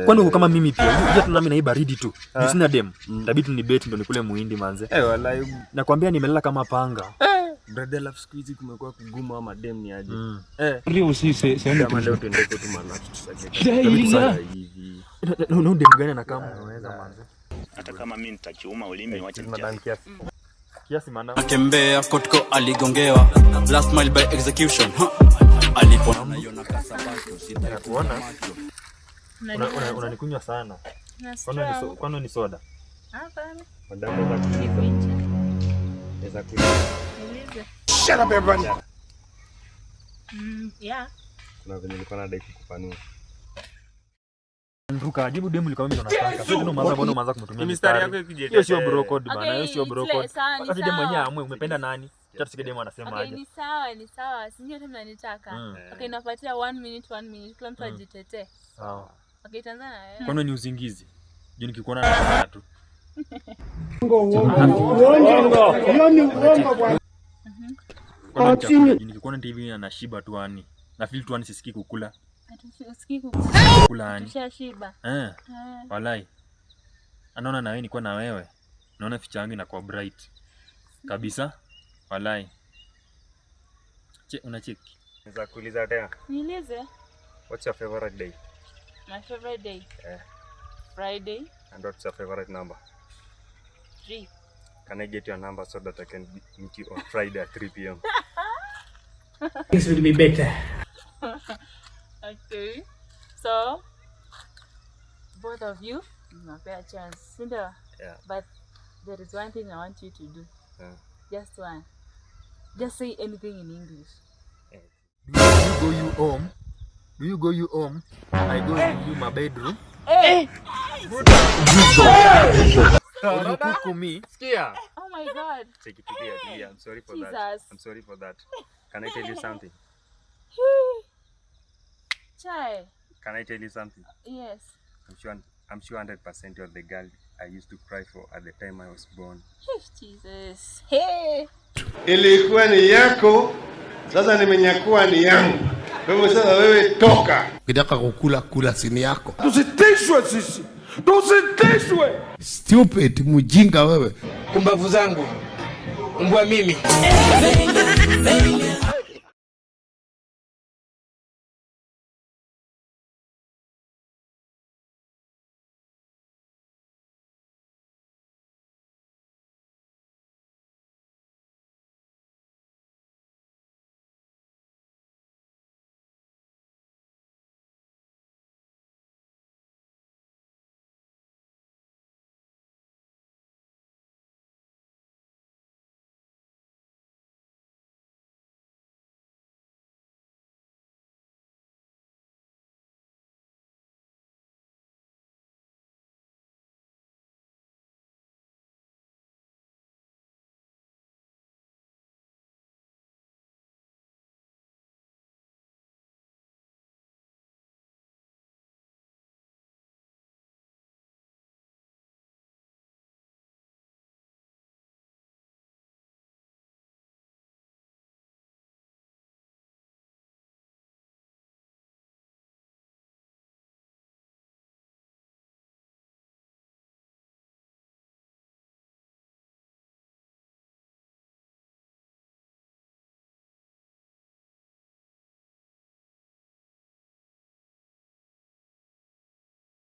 Kwani uko kama mimi pia? Unajua tuna mimi na hii baridi tu. Sina dem. Itabidi ni bet ndo nikule muhindi manze. Wallahi. Nakwambia nimelala kama panga. Brother love squeeze kumekuwa kugumu ama dem ni aje. Ndio usise sema kama leo tuende kwa tumalafu tusake. Hivi. No dem gani na kama unaweza manze. Hata kama mimi nitakiuma ulimi wacha nichape. Kiasi maana. Akembea kotko aligongewa last mile by execution. Alipo naiona kasabaki sitakuona. Unanikunywa sana. Kwani ni soda? Hapana. Madam za kunywa. Naweza kunywa. Shut up everybody. Yeah. Kuna venye nilikuwa nadai kukupanua. Nduka jibu demu liko mimi tunataka. Sio ndio maanza kumtumia mistari yako ikije. Hiyo sio bro code bana, hiyo sio bro code. Wakati demu mwenyewe amwe umependa nani? Acha tusike demu anasema aje. Ni sawa. Si ndio tena nitaka. Okay, napatia 1 minute kila mtu ajitetee. Sawa. Okay, Tanzania wewe. Kwani ni uzingizi? Je, nikikuona na tu. uongo. Hiyo ni uongo bwana. Kwa nini nikikuona TV na shiba tu ani? Na feel tu ani sisikii kukula. Usikii Kula ani. Tushashiba. Walai. Anaona na wewe niko na wewe. Naona ficha yangu inakuwa bright. Kabisa. Walai. Unacheki. Naweza kuuliza tena. Nieleze. What's your favorite day? My favorite day. Friday. And what's your favorite number? 3. Can I get your number so that I can meet you on Friday at 3 p.m? Things will be better. Okay. So, both of you, fair chance. Cinderella. Yeah. But there is one thing I want you to do. Just one. Just say anything in English. Do you go home? I go to my bedroom. You cook me. Skia. Oh my God. Take it easy. I'm sorry for Jesus. that. I'm sorry for that. Can I tell you something? Chai. Can I tell you something? Yes. I'm sure 100% you're the girl I used to cry for at the time I was born. Jesus. Hey. Ilikuwa ni yako, sasa nimenyakua ni yangu. Wewe sasa wewe toka. Ukitaka kula sini yako. Tusitishwe sisi. Tusitishwe. Stupid mjinga wewe. Kumbavu zangu. Mbwa mimi.